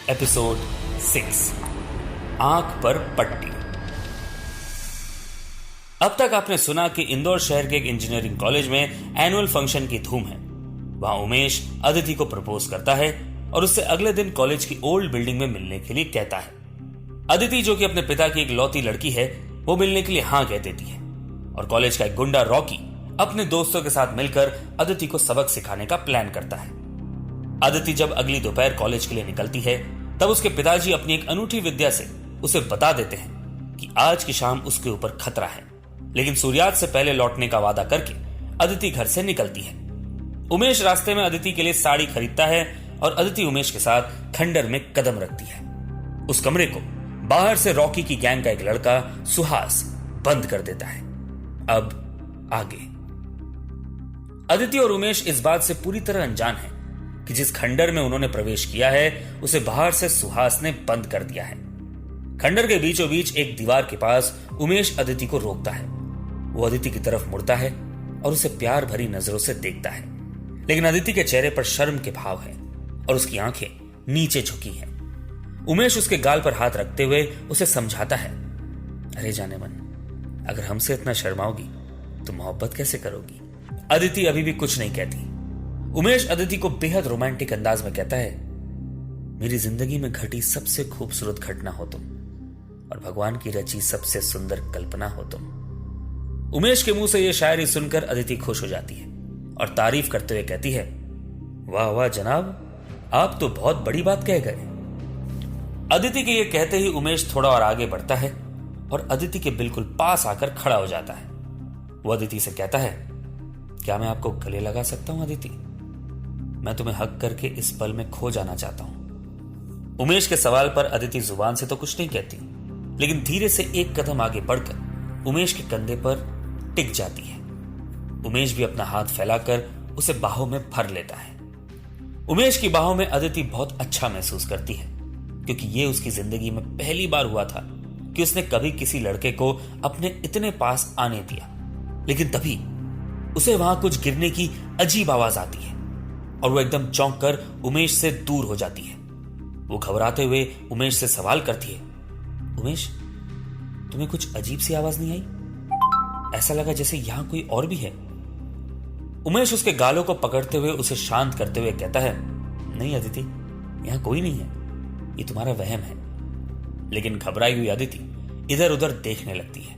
Episode 6 आंख पर पट्टी। अब तक आपने सुना कि इंदौर शहर के एक इंजीनियरिंग कॉलेज में एनुअल फंक्शन की धूम है। वहां उमेश अदिति को प्रपोज करता है और उससे अगले दिन कॉलेज की ओल्ड बिल्डिंग में मिलने के लिए कहता है। अदिति, जो कि अपने पिता की एक लौती लड़की है, वो मिलने के लिए हां कह देती है और कॉलेज का एक गुंडा रॉकी अपने दोस्तों के साथ मिलकर अदिति को सबक सिखाने का प्लान करता है। अदिति जब अगली दोपहर कॉलेज के लिए निकलती है तब उसके पिताजी अपनी एक अनूठी विद्या से उसे बता देते हैं कि आज की शाम उसके ऊपर खतरा है, लेकिन सूर्यास्त से पहले लौटने का वादा करके अदिति घर से निकलती है। उमेश रास्ते में अदिति के लिए साड़ी खरीदता है और अदिति उमेश के साथ खंडर में कदम रखती है। उस कमरे को बाहर से रॉकी की गैंग का एक लड़का सुहास बंद कर देता है। अब आगे अदिति और उमेश इस बात से पूरी तरह अनजान है कि जिस खंडर में उन्होंने प्रवेश किया है उसे बाहर से सुहास ने बंद कर दिया है। खंडर के बीचों बीच एक दीवार के पास उमेश अदिति को रोकता है। वो अदिति की तरफ मुड़ता है और उसे प्यार भरी नजरों से देखता है, लेकिन अदिति के चेहरे पर शर्म के भाव है और उसकी आंखें नीचे झुकी हैं। उमेश उसके गाल पर हाथ रखते हुए उसे समझाता है, अरे जाने मन, अगर हमसे इतना शर्माओगी तो मोहब्बत कैसे करोगी। अदिति अभी भी कुछ नहीं कहती। उमेश अदिति को बेहद रोमांटिक अंदाज में कहता है, मेरी जिंदगी में घटी सबसे खूबसूरत घटना हो तुम और भगवान की रची सबसे सुंदर कल्पना हो तुम। उमेश के मुंह से यह शायरी सुनकर अदिति खुश हो जाती है और तारीफ करते हुए कहती है, वाह वाह जनाब, आप तो बहुत बड़ी बात कह गए। अदिति के ये कहते ही उमेश थोड़ा और आगे बढ़ता है और अदिति के बिल्कुल पास आकर खड़ा हो जाता है। वो अदिति से कहता है, क्या मैं आपको गले लगा सकता हूं अदिति? मैं तुम्हें हक करके इस पल में खो जाना चाहता हूं। उमेश के सवाल पर अदिति जुबान से तो कुछ नहीं कहती, लेकिन धीरे से एक कदम आगे बढ़कर उमेश के कंधे पर टिक जाती है। उमेश भी अपना हाथ फैलाकर उसे बाहों में भर लेता है। उमेश की बाहों में अदिति बहुत अच्छा महसूस करती है, क्योंकि यह उसकी जिंदगी में पहली बार हुआ था कि उसने कभी किसी लड़के को अपने इतने पास आने दिया। लेकिन तभी उसे वहां कुछ गिरने की अजीब आवाज आती है और वो एकदम चौंक कर उमेश से दूर हो जाती है। वो घबराते हुए उमेश से सवाल करती है, उमेश, तुम्हें कुछ अजीब सी आवाज नहीं आई? ऐसा लगा जैसे यहां कोई और भी है। उमेश उसके गालों को पकड़ते हुए उसे शांत करते हुए कहता है, नहीं अदिति, यहां कोई नहीं है, ये तुम्हारा वहम है। लेकिन घबराई हुई अदिति इधर उधर देखने लगती है।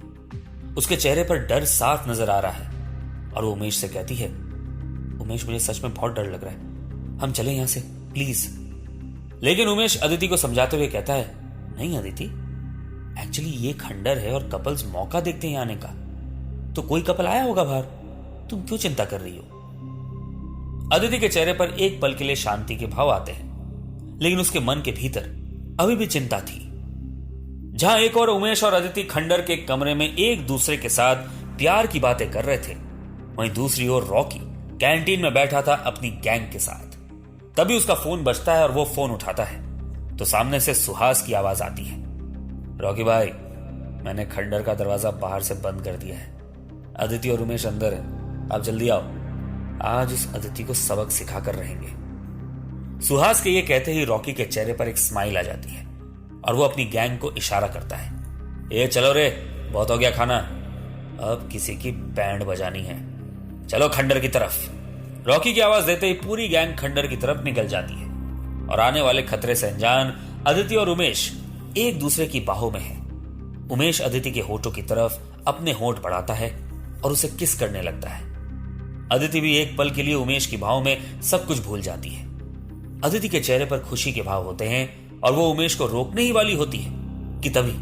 उसके चेहरे पर डर साफ नजर आ रहा है और वो उमेश से कहती है, उमेश, मुझे सच में बहुत डर लग रहा है, हम चले यहां से प्लीज। लेकिन उमेश अदिति को समझाते हुए कहता है, नहीं अदिति, एक्चुअली ये खंडर है और कपल्स मौका देखते हैं आने का, तो कोई कपल आया होगा बाहर, तुम क्यों चिंता कर रही हो। अदिति के चेहरे पर एक पल के लिए शांति के भाव आते हैं, लेकिन उसके मन के भीतर अभी भी चिंता थी। जहां एक और उमेश और अदिति खंडर के कमरे में एक दूसरे के साथ प्यार की बातें कर रहे थे, वहीं दूसरी ओर रॉकी कैंटीन में बैठा था अपनी गैंग के साथ। तभी उसका फोन बजता है और वो फोन उठाता है तो सामने से सुहास की आवाज आती है, रॉकी भाई, मैंने खंडर का दरवाजा बाहर से बंद कर दिया है, अदिति और उमेश अंदर है, आप जल्दी आओ, आज इस अदिति को सबक सिखा कर रहेंगे। सुहास के ये कहते ही रॉकी के चेहरे पर एक स्माइल आ जाती है और वो अपनी गैंग को इशारा करता है, ये चलो रे, बहुत हो गया खाना, अब किसी की बैंड बजानी है, चलो खंडर की तरफ। रॉकी की आवाज देते ही पूरी गैंग खंडर की तरफ निकल जाती है और आने वाले खतरे से अनजान अदिति और उमेश एक दूसरे की बाहों में है। उमेश अदिति के होठों की तरफ अपने होठ बढ़ाता है और उसे किस करने लगता है। अदिति भी एक पल के लिए उमेश की बाहों में सब कुछ भूल जाती है। अदिति के चेहरे पर खुशी के भाव होते हैं और वो उमेश को रोकने ही वाली होती है कि तभी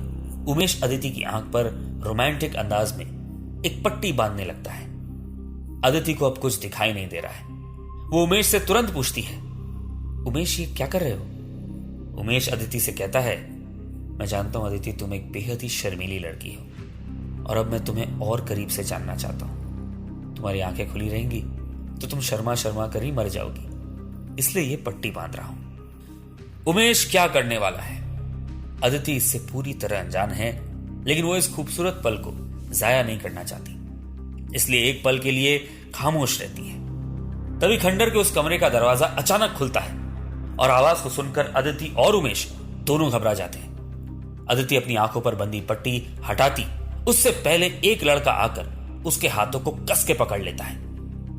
उमेश अदिति की आंख पर रोमांटिक अंदाज में एक पट्टी बांधने लगता है। अदिति को अब कुछ दिखाई नहीं दे रहा है। वो उमेश से तुरंत पूछती है, उमेश, ये क्या कर रहे हो? उमेश अदिति से कहता है, मैं जानता हूं अदिति, तुम एक बेहद ही शर्मीली लड़की हो और अब मैं तुम्हें और करीब से जानना चाहता हूं। तुम्हारी आंखें खुली रहेंगी तो तुम शर्मा शर्मा कर ही मर जाओगी, इसलिए ये पट्टी बांध रहा हूं। उमेश क्या करने वाला है अदिति इससे पूरी तरह अनजान है, लेकिन वो इस खूबसूरत पल को जाया नहीं करना चाहती, इसलिए एक पल के लिए खामोश रहती है। तभी खंडर के उस कमरे का दरवाजा अचानक खुलता है और आवाज को सुनकर अदिति और उमेश दोनों घबरा जाते हैं। अदिति अपनी आंखों पर बंधी पट्टी हटाती उससे पहले एक लड़का आकर उसके हाथों को कस के पकड़ लेता है।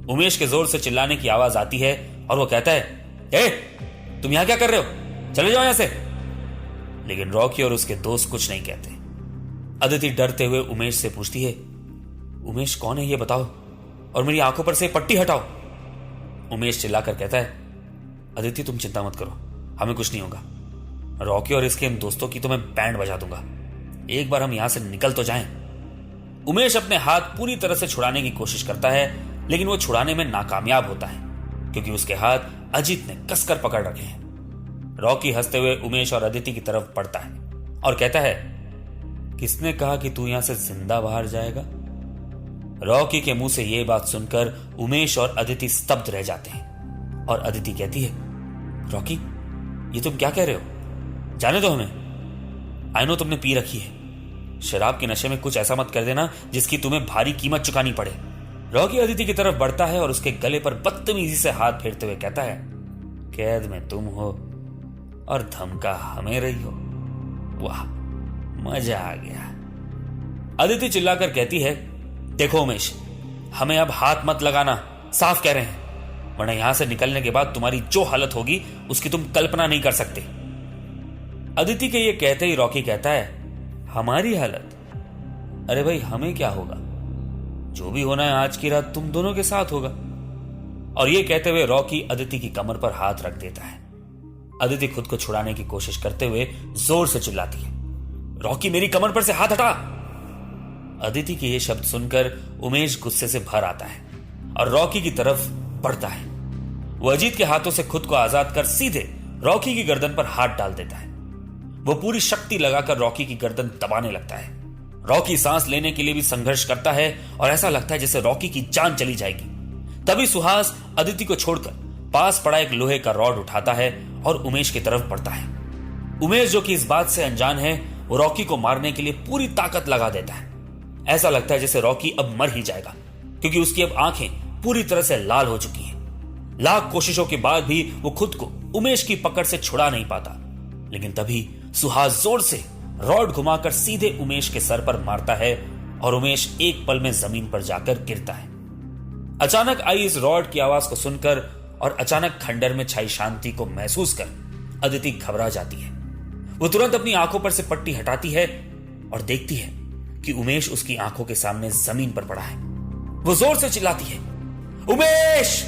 उमेश के जोर से चिल्लाने की आवाज आती है और वो कहता है, ए, तुम यहां क्या कर रहे हो? चले जाओ यहां से। लेकिन रॉकी और उसके दोस्त कुछ नहीं कहते। अदिति डरते हुए उमेश से पूछती है, उमेश कौन है ये बताओ, और मेरी आंखों पर से पट्टी हटाओ। उमेश चिल्लाकर कहता है, अदिति तुम चिंता मत करो, हमें कुछ नहीं होगा। रॉकी और इसके इन दोस्तों की तो मैं बैंड बजा दूंगा। एक बार हम यहां से निकल तो जाएं। उमेश अपने हाथ पूरी तरह से छुड़ाने की कोशिश करता है, लेकिन वो छुड़ाने में नाकामयाब होता है क्योंकि उसके हाथ अजीत ने कसकर पकड़ रखे हैं। रॉकी हंसते हुए उमेश और अदिति की तरफ बढ़ता है और कहता है, किसने कहा कि तू यहां से जिंदा बाहर जाएगा? रॉकी के मुंह से यह बात सुनकर उमेश और अदिति स्तब्ध रह जाते हैं और अदिति कहती है, रॉकी ये तुम क्या कह रहे हो? जाने दो हमें। आई नो तुमने पी रखी है, शराब के नशे में कुछ ऐसा मत कर देना जिसकी तुम्हें भारी कीमत चुकानी पड़े। रॉकी अदिति की तरफ बढ़ता है और उसके गले पर बदतमीजी से हाथ फेरते हुए कहता है, कैद में तुम हो और धमका हमें रही हो। वाह, मजा आ गया। अदिति चिल्लाकर कहती है, देखो उमेश, हमें अब हाथ मत लगाना, साफ कह रहे हैं, वरना यहां से निकलने के बाद तुम्हारी जो हालत होगी उसकी तुम कल्पना नहीं कर सकते। अदिति के ये कहते ही रॉकी कहता है, हमारी हालत? अरे भाई हमें क्या होगा, जो भी होना है आज की रात तुम दोनों के साथ होगा। और ये कहते हुए रॉकी अदिति की कमर पर हाथ रख देता है। अदिति खुद को छुड़ाने की कोशिश करते हुए जोर से चिल्लाती है, रॉकी मेरी कमर पर से हाथ हटा। अदिति के ये शब्द सुनकर उमेश गुस्से से भर आता है और रॉकी की तरफ बढ़ता है। वो अजीत के हाथों से खुद को आजाद कर सीधे रॉकी की गर्दन पर हाथ डाल देता है। वो पूरी शक्ति लगाकर रॉकी की गर्दन दबाने लगता है। रॉकी सांस लेने के लिए भी संघर्ष करता है और ऐसा लगता है जैसे रॉकी की जान चली जाएगी। तभी सुहास अदिति को छोड़कर पास पड़ा एक लोहे का रॉड उठाता है और उमेश की तरफ बढ़ता है। उमेश जो कि इस बात से अनजान है, वो रॉकी को मारने के लिए पूरी ताकत लगा देता है। ऐसा लगता है जैसे रॉकी अब मर ही जाएगा क्योंकि उसकी अब आंखें पूरी तरह से लाल हो चुकी हैं। लाख कोशिशों के बाद भी वो खुद को उमेश की पकड़ से छुड़ा नहीं पाता। लेकिन तभी सुहास जोर से रॉड घुमाकर सीधे उमेश के सर पर मारता है और उमेश एक पल में जमीन पर जाकर गिरता है। अचानक आई इस रॉड की आवाज को सुनकर और अचानक खंडर में छाई शांति को महसूस कर अदिति घबरा जाती है। वो तुरंत अपनी आंखों पर से पट्टी हटाती है और देखती है कि उमेश उसकी आंखों के सामने जमीन पर पड़ा है। वो जोर से चिल्लाती है, उमेश!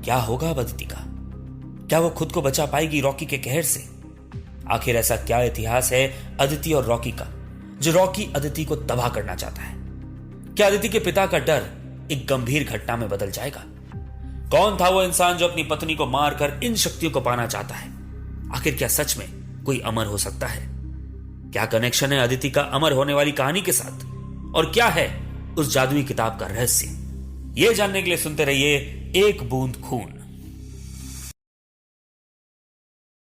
क्या होगा अब अदिति का? क्या वो खुद को बचा पाएगी रॉकी के कहर से? आखिर ऐसा क्या इतिहास है अदिति और रॉकी का जो रॉकी अदिति को तबाह करना चाहता है? क्या अदिति के पिता का डर एक गंभीर घटना में बदल जाएगा? कौन था वो इंसान जो अपनी पत्नी को मारकर इन शक्तियों को पाना चाहता है? आखिर क्या सच में कोई अमर हो सकता है? क्या कनेक्शन है अदिति का अमर होने वाली कहानी के साथ? और क्या है उस जादुई किताब का रहस्य? यह जानने के लिए सुनते रहिए एक बूंद खून।